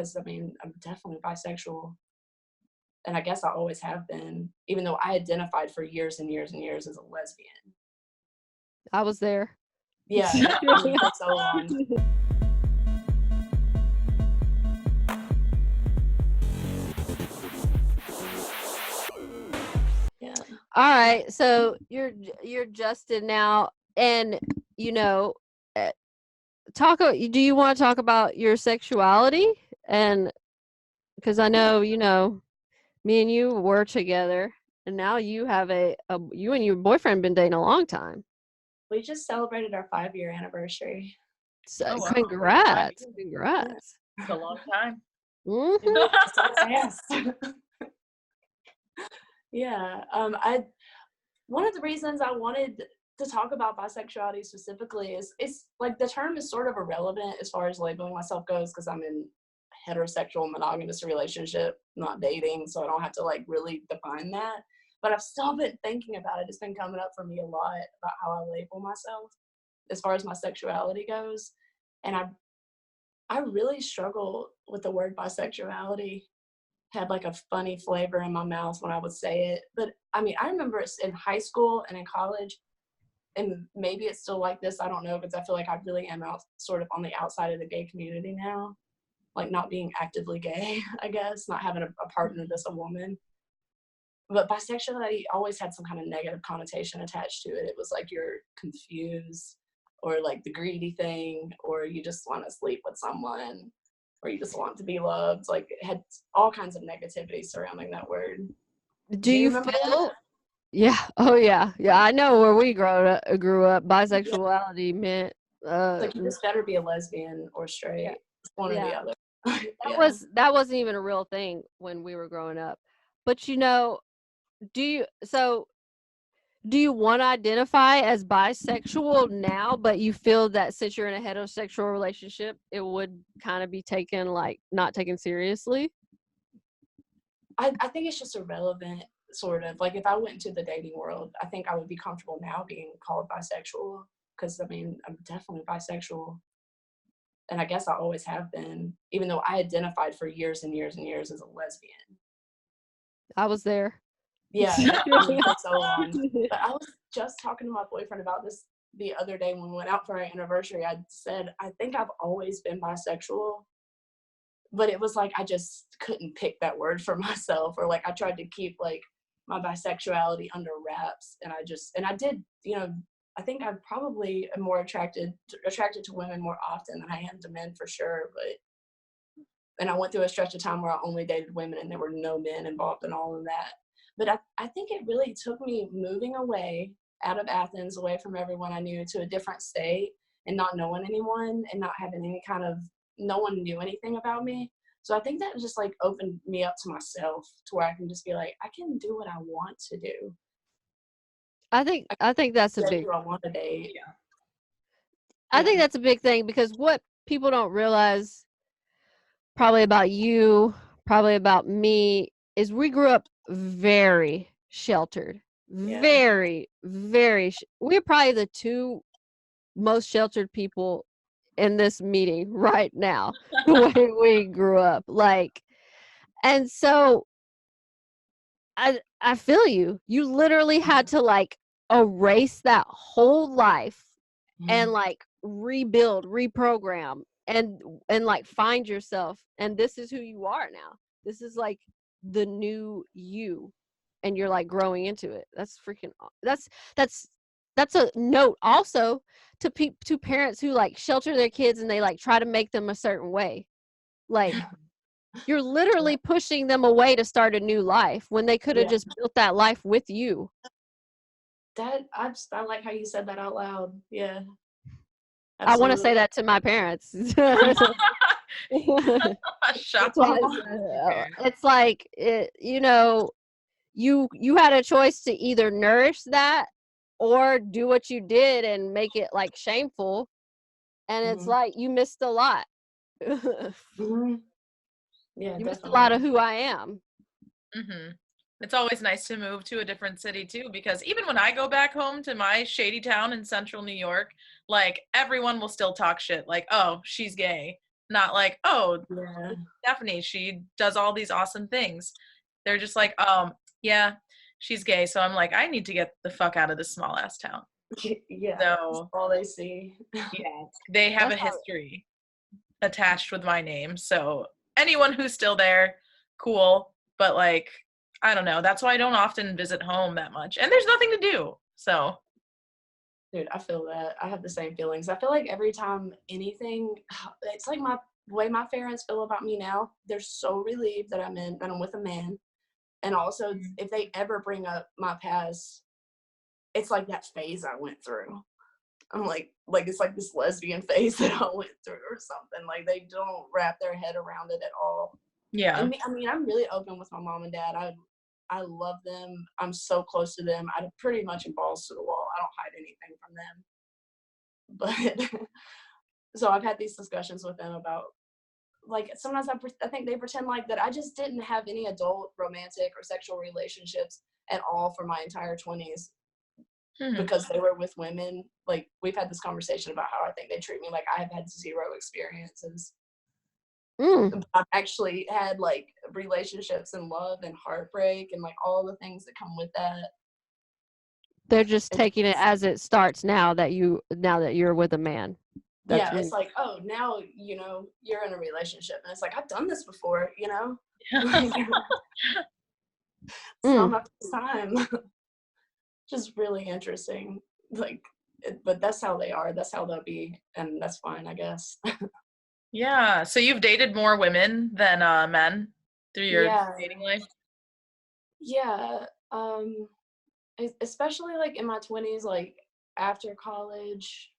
because I mean, I'm definitely bisexual. And I guess I always have been, even though I identified for years and years and years as a lesbian. I was there. Yeah, for so long. Yeah. All right, so you're Justin now, and you know, do you want to talk about your sexuality? And because I know, me and you were together, and now you have you and your boyfriend been dating a long time. We just celebrated our 5-year anniversary. So Oh, wow. congrats. Yeah. It's a long time. Mm-hmm. Yeah. One of the reasons I wanted to talk about bisexuality specifically is it's like the term is sort of irrelevant as far as labeling myself goes, because I'm in a heterosexual monogamous relationship, not dating, so I don't have to like really define that. But I've still been thinking about it. It's been coming up for me a lot about how I label myself as far as my sexuality goes. And I really struggle with the word bisexuality. Had like a funny flavor in my mouth when I would say it. But I mean, I remember it's in high school and in college, and maybe it's still like this, I don't know, because I feel like I really am sort of on the outside of the gay community now, like not being actively gay, I guess, not having a partner that's a woman. But bisexuality always had some kind of negative connotation attached to it. It was like you're confused, or like the greedy thing, or you just want to sleep with someone, or you just want to be loved. Like it had all kinds of negativity surrounding that word. Do you remember feel that? Yeah. Oh, yeah. Yeah. I know where we grew up. Bisexuality meant. Like you just better be a lesbian or straight. Yeah. It's one or the other. That wasn't even a real thing when we were growing up. But do you want to identify as bisexual now? But you feel that since you're in a heterosexual relationship, it would kind of be taken not taken seriously. I think it's just irrelevant. Sort of like if I went into the dating world, I think I would be comfortable now being called bisexual, because I mean, I'm definitely bisexual. And I guess I always have been, even though I identified for years and years and years as a lesbian. I was there. Yeah, for so long. But I was just talking to my boyfriend about this the other day when we went out for our anniversary. I said, I think I've always been bisexual, but it was like I just couldn't pick that word for myself, or like I tried to keep like my bisexuality under wraps, and I did, I think I probably am more attracted to women more often than I am to men, for sure. And I went through a stretch of time where I only dated women and there were no men involved in all of that. But I think it really took me moving away out of Athens, away from everyone I knew, to a different state, and not knowing anyone and not having any kind of, no one knew anything about me. So I think that just like opened me up to myself, to where I can just be like, I can do what I want to do. I think that's a big. Who I want to date. Yeah. I think that's a big thing, because what people don't realize, probably about you, probably about me, is we grew up very sheltered. Yeah. Very, very. We're probably the two most sheltered people in this meeting right now, the way we grew up. And so I feel you. You literally had to like erase that whole life and like rebuild, reprogram, and like find yourself. And this is who you are now. This is like the new you, and you're like growing into it. That's freaking. That's a note also to parents who like shelter their kids, and they like try to make them a certain way. Like you're literally pushing them away to start a new life when they could have just built that life with you. I like how you said that out loud. Yeah. Absolutely. I want to say that to my parents. It's like you had a choice to either nourish that or do what you did and make it like shameful, and it's like you missed a lot. Yeah, you missed a lot of who I am. It's always nice to move to a different city too, because even when I go back home to my shady town in central New York, like everyone will still talk shit like, oh, she's gay. not like, oh, Yeah. Stephanie, she does all these awesome things. They're just like, yeah, she's gay. So I'm like, I need to get the fuck out of this small ass town. Yeah. That's So all they see. yeah, they have a That's how- history attached with my name. So anyone who's still there, cool. But like, I don't know. That's why I don't often visit home that much. And there's nothing to do. So Dude, I feel that. I have the same feelings. I feel like every time anything, it's like my way my parents feel about me now. They're so relieved that I'm with a man. And also, if they ever bring up my past, it's like that phase I went through. I'm like it's like this lesbian phase that I went through or something. Like they don't wrap their head around it at all. yeah. And I mean, I'm really open with my mom and dad. I love them. I'm so close to them. I pretty much am balls to the wall. I don't hide anything from them. But so I've had these discussions with them about, like, sometimes I think they pretend like that I just didn't have any adult romantic or sexual relationships at all for my entire 20s because they were with women. Like, we've had this conversation about how I think they treat me like I have had zero experiences. I've actually had like relationships and love and heartbreak and like all the things that come with that. They're just taking it as it starts now that you're with a man. Yeah, it's like, oh, now you're in a relationship, and it's like, I've done this before, It's not my first time. Just really interesting. Like, but that's how they are. That's how they'll be, and that's fine, I guess. Yeah. So you've dated more women than men through your dating life? Yeah. Especially like in my 20s, like after college.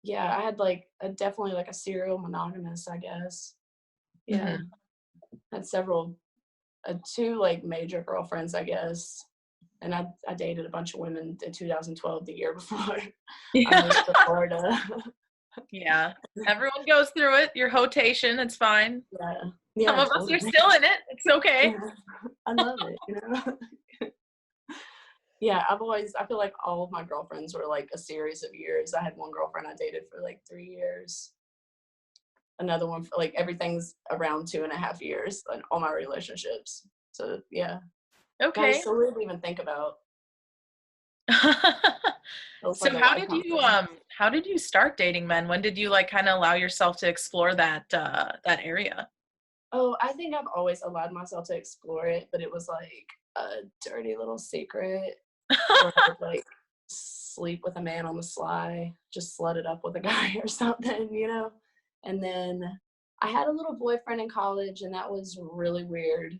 Yeah, I had like definitely like a serial monogamous, I guess. Yeah. Had several, two like major girlfriends, I guess. And I dated a bunch of women in 2012, the year before I moved to Florida. Yeah. Everyone goes through it. Your rotation, it's fine. Yeah. Some of us are still in it. It's okay. Yeah. I love it, Yeah, I feel like all of my girlfriends were like a series of years. I had one girlfriend I dated for like 3 years. Another one for like everything's around 2.5 years in all my relationships. So yeah. Okay. Guys, so weird to even think about. So how did you start dating men? When did you like kind of allow yourself to explore that area? Oh, I think I've always allowed myself to explore it, but it was like a dirty little secret where I would like sleep with a man on the sly, just slut it up with a guy or something. And then I had a little boyfriend in college, and that was really weird.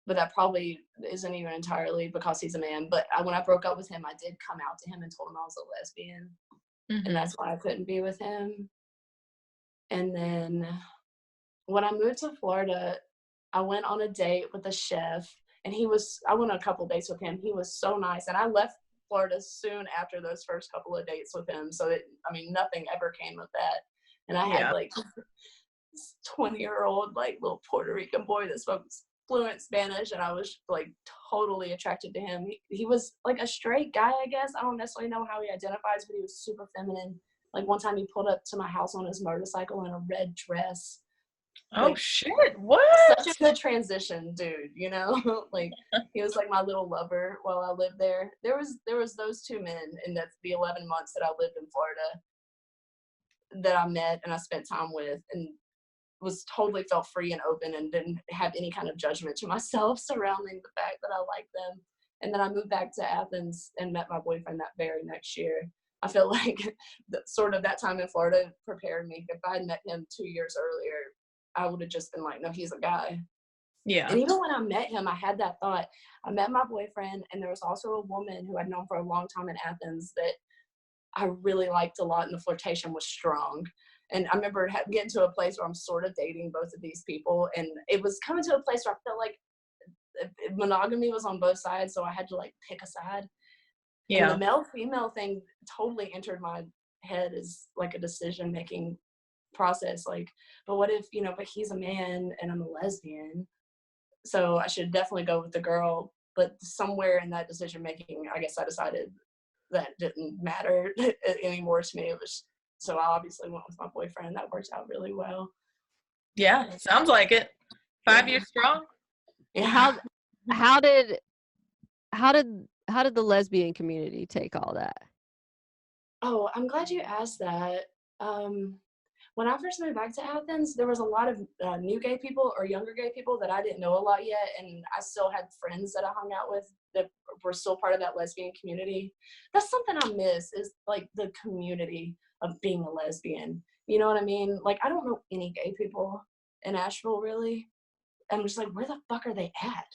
But that probably isn't even entirely because he's a man. But when I broke up with him, I did come out to him and told him I was a lesbian. And that's why I couldn't be with him. And then when I moved to Florida, I went on a date with a chef, and I went on a couple dates with him. He was so nice. And I left Florida soon after those first couple of dates with him. So nothing ever came of that. And I had like this 20-year-old like little Puerto Rican boy that spoke fluent Spanish, and I was like totally attracted to him. He was like a straight guy, I guess. I don't necessarily know how he identifies, but he was super feminine. Like one time he pulled up to my house on his motorcycle in a red dress. Oh, like, shit, what? Such a good transition, dude, Like, he was like my little lover while I lived there. There was those two men in the 11 months that I lived in Florida that I met and I spent time with, and was totally felt free and open and didn't have any kind of judgment to myself surrounding the fact that I liked them. And then I moved back to Athens and met my boyfriend that very next year. I feel like sort of that time in Florida prepared me. If I had met him 2 years earlier, I would have just been like, no, he's a guy. Yeah. And even when I met him, I had that thought. I met my boyfriend, and there was also a woman who I'd known for a long time in Athens that I really liked a lot, and the flirtation was strong. And I remember getting to a place where I'm sort of dating both of these people, and it was coming to a place where I felt like monogamy was on both sides, so I had to like pick a side. Yeah. And the male-female thing totally entered my head as like a decision-making process. Like, but what if, but he's a man and I'm a lesbian, so I should definitely go with the girl. But somewhere in that decision-making, I guess I decided that didn't matter anymore to me. It was so I obviously went with my boyfriend. That worked out really well. Yeah, sounds like it. 5 years strong. Yeah. How did the lesbian community take all that? Oh, I'm glad you asked that. When I first moved back to Athens, there was a lot of new gay people or younger gay people that I didn't know a lot yet, and I still had friends that I hung out with that were still part of that lesbian community. That's something I miss, is like the community of being a lesbian. You know what I mean? Like, I don't know any gay people in Asheville, really. I'm just like, where the fuck are they at?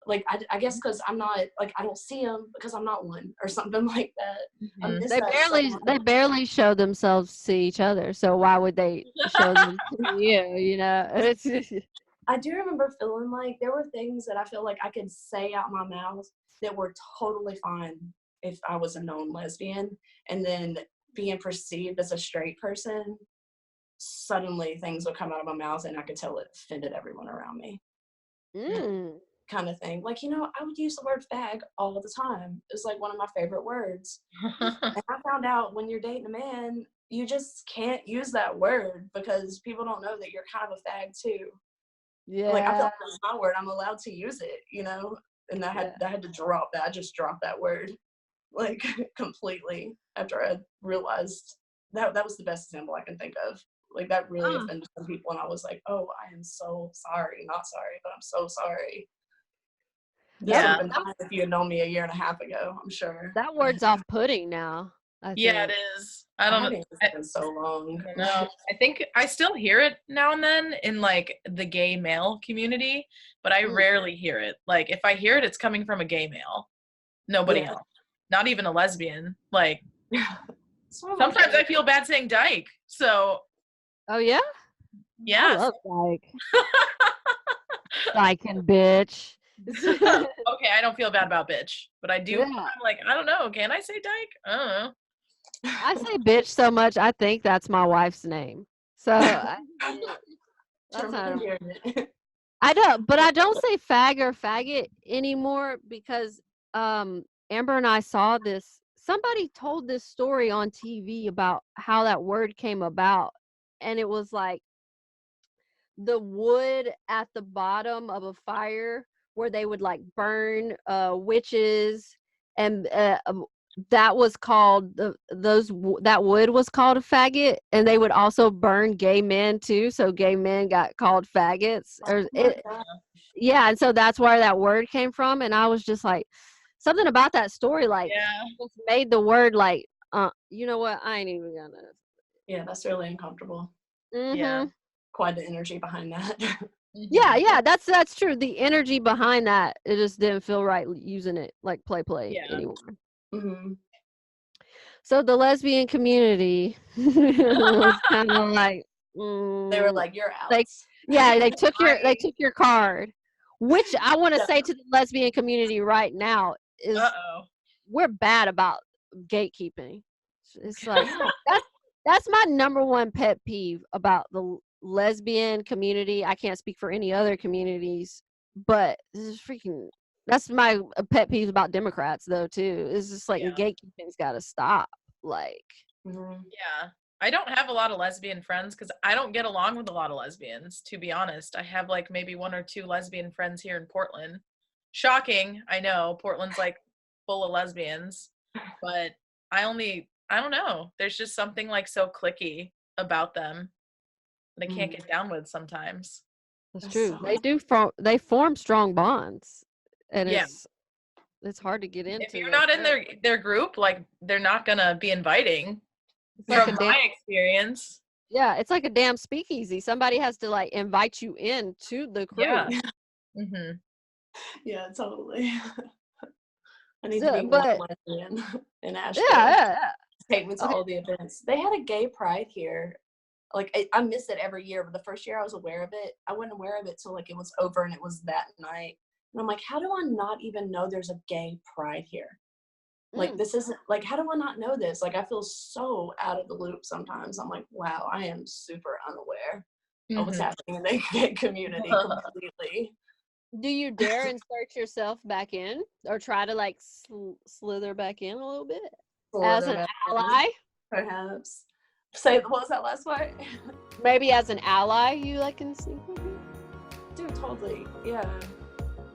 Like, I guess because I'm not, like, I don't see them because I'm not one or something like that. I miss They that so much. barely show themselves to each other. So why would they show them to you? You know, it's I do remember feeling like there were things that I feel like I could say out my mouth that were totally fine if I was a known lesbian, and then being perceived as a straight person, suddenly things would come out of my mouth and I could tell it offended everyone around me. Kind of thing. Like, I would use the word fag all the time. It's like one of my favorite words. And I found out when you're dating a man, you just can't use that word because people don't know that you're kind of a fag too. yeah. Like, I feel like that's my word. I'm allowed to use it, And I had to drop that. I just dropped that word, like, completely after I realized that was the best example I can think of. Like, that really offended some people, and I was like, oh, I am so sorry. Not sorry, but I'm so sorry. This would have been fine if you had known me a year and a half ago, I'm sure. That word's off-putting now. I think. Yeah, it is. I don't know. It's been so long. I don't know. I think I still hear it now and then in like the gay male community, but I rarely hear it. Like, if I hear it, it's coming from a gay male. Nobody else. Not even a lesbian. Like, sometimes I feel bad saying dyke. So. Oh yeah. Yeah. I love dyke. Dyke and bitch. Okay, I don't feel bad about bitch, but I do. Yeah. I'm like, I don't know. Can I say dyke? I don't know. I say bitch so much, I think that's my wife's name. So that's not. I don't, but I don't say fag or faggot anymore because Amber and I saw this. Somebody told this story on TV about how that word came about, and it was like the wood at the bottom of a fire where they would like burn witches, and that was called that wood was called a faggot, and they would also burn gay men too, so gay men got called faggots. Yeah, and so that's where that word came from, and I was just like, something about that story like just made the word like you know what, I ain't even gonna. Yeah, that's really uncomfortable. Yeah. Quite the energy behind that. Yeah, that's true. The energy behind that, it just didn't feel right using it like play anymore. So the lesbian community was kind of like they were like, you're out. They took your card, which I want to say to the lesbian community right now is we're bad about gatekeeping. It's like that's my number one pet peeve about the lesbian community. I can't speak for any other communities, but this is that's my pet peeve about Democrats though too. It's just like gatekeeping's got to stop. Like, yeah, I don't have a lot of lesbian friends because I don't get along with a lot of lesbians, to be honest. I have like maybe 1 or 2 lesbian friends here in Portland. Shocking, I know. Portland's like full of lesbians, but I don't know. There's just something like so cliquey about them that I can't get down with sometimes. That's true. They form strong bonds, and it's hard to get into. If you're not in their group, like, they're not gonna be inviting. From my experience. Yeah, it's like a damn speakeasy. Somebody has to like invite you in to the crew. Yeah. Yeah, totally. I need to be more lesbian in Asheville. Yeah. Take me to all the events. They had a gay pride here. Like, I miss it every year, but the first year I was aware of it, I wasn't aware of it till like it was over and it was that night. And I'm like, how do I not even know there's a gay pride here? Like, this isn't, like, how do I not know this? Like, I feel so out of the loop sometimes. I'm like, wow, I am super unaware of what's happening in the gay community completely. Do you dare insert yourself back in or try to like slither back in a little bit as an ally? Perhaps. Say, what was that last part? Maybe as an ally, you like can sleep with me? Dude, totally. Yeah.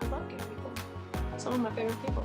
I love gay people. Some of my favorite people.